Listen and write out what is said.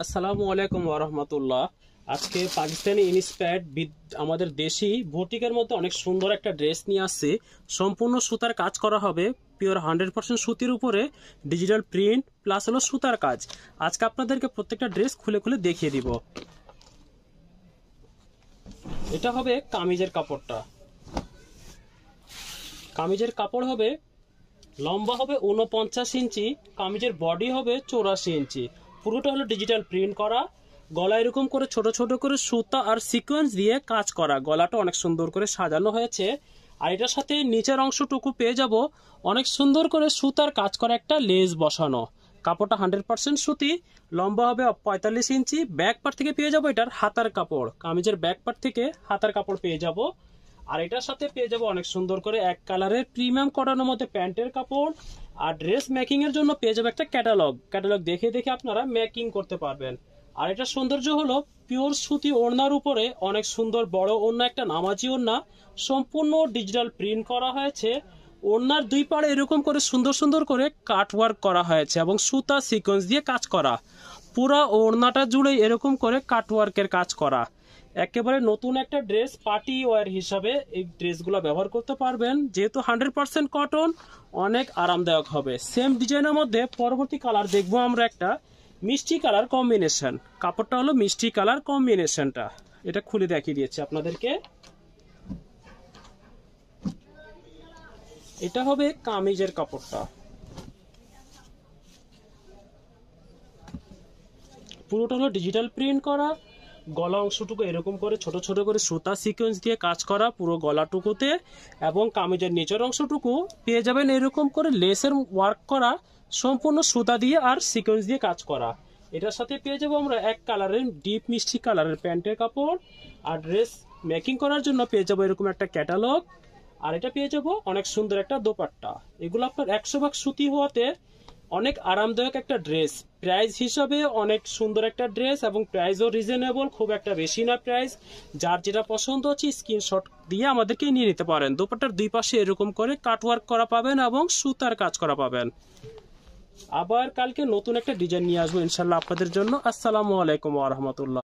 আসসালামু আলাইকুম ওয়া রাহমাতুল্লাহ। আজকে পাকিস্তানি ইন্সপায়ার্ড আমাদের দেশি বুটিকের মধ্যে অনেক সুন্দর একটা ড্রেস নিয়ে আসছে। সম্পূর্ণ সুতার কাজ করা হবে, পিওর 100% সুতির উপরে ডিজিটাল প্রিন্ট প্লাস হলো সুতার কাজ। আজকে আপনাদেরকে প্রত্যেকটা ড্রেস খুলে খুলে দেখিয়ে দিব। এটা হবে কামিজের কাপড়টা। কামিজের কাপড় হবে, লম্বা হবে 49 ইঞ্চি, কামিজের বডি হবে 84 ইঞ্চি। পুরোটা হলো ডিজিটাল প্রিন্ট করা, গলা এরকম করে ছোট ছোট করে সুতা আর সিকোয়েন্স দিয়ে কাজ করা। গলাটা অনেক সুন্দর করে সাজানো হয়েছে। আর এটার সাথে নিচের অংশটুকু পেয়ে যাব অনেক সুন্দর করে সুতার কাজ করা একটা লেস বসানো। কাপড়টা 100% সুতি, লম্বা হবে 45 ইঞ্চি। ব্যাক পার্ট থেকে পেয়ে যাবো এটার হাতার কাপড়, কামিজের ব্যাক পার্ট থেকে হাতার কাপড় পেয়ে যাব। আর এটার সাথে পেয়ে যাবো অনেক সুন্দর করে এক কালারের প্রিমিয়াম কটনের মধ্যে প্যান্টের কাপড়। আর ড্রেস মেকিং এর জন্য পেয়ে যাবো একটা ক্যাটালগ দেখে দেখে আপনারা মেকিং করতে পারবেন। আর এটা সৌন্দর্য হলো পিওর সুতি ওড়নার উপরে অনেক সুন্দর বড় ওড়না, একটা নামাজি ওড়না, সম্পূর্ণ ডিজিটাল প্রিন্ট করা হয়েছে। ওড়নার দুই পাড়ে এরকম করে সুন্দর সুন্দর করে কাট ওয়ার্ক করা হয়েছে এবং সুতা সিকোয়েন্স দিয়ে কাজ করা। পুরা ওড়নাটা জুড়ে এরকম করে কাট ওয়ার্কের কাজ করা। একেবারে নতুন একটা ড্রেস, পার্টি ওয়্যার হিসাবে এই ড্রেসগুলো ব্যবহার করতে পারবেন। যেহেতু 100% কটন, অনেক আরামদায়ক হবে। সেম ডিজাইনের মধ্যে পরবর্তী কালার দেখবো আমরা একটা মিষ্টি কালার কম্বিনেশন। কাপড়টা হলো মিষ্টি কালার কম্বিনেশনটা, এটা খুলে দেখিয়ে দিয়েছি আপনাদেরকে। এটা হবে কামিজের কাপড়টা। পুরোটা হলো ডিজিটাল প্রিন্ট করা, গলা অংশটুকু এরকম করে ছোট ছোট করে সুতা সিকোয়েন্স দিয়ে কাজ করা পুরো গলাটুকুতে। এবং কামিজের নিচের অংশটুকু পেয়ে যাবেন এরকম করে লেসের ওয়ার্ক করা, সম্পূর্ণ সুতা দিয়ে আর সিকোয়েন্স দিয়ে কাজ করা। এটার সাথে পেয়ে যাবো আমরা এক কালারের ডিপ মিষ্টি কালারের প্যান্টের কাপড়। আর ড্রেস মেকিং করার জন্য পেয়ে যাবো এরকম একটা ক্যাটালগ। আর এটা পেয়ে যাবো অনেক সুন্দর একটা দোপাট্টা। এগুলো আপনার 100% সুতি হওয়াতে অনেক আরামদায়ক একটা ড্রেস। প্রাইস হিসাবে অনেক সুন্দর একটা ড্রেস এবং প্রাইসও রিজনেবল, খুব একটা বেশি না প্রাইস। যার যেটা পছন্দ হচ্ছে স্ক্রিনশট দিয়ে আমাদেরকে নিয়ে নিতে পারেন। দোপাট্টার দুই পাশে এরকম করে কাটওয়ার্ক করা পাবেন এবং সুতার কাজ করা পাবেন। আবার কালকে নতুন একটা ডিজাইন নিয়ে আসবো ইনশাল্লাহ আপনাদের জন্য। আসসালামু আলাইকুম ওয়া রাহমাতুল্লাহ।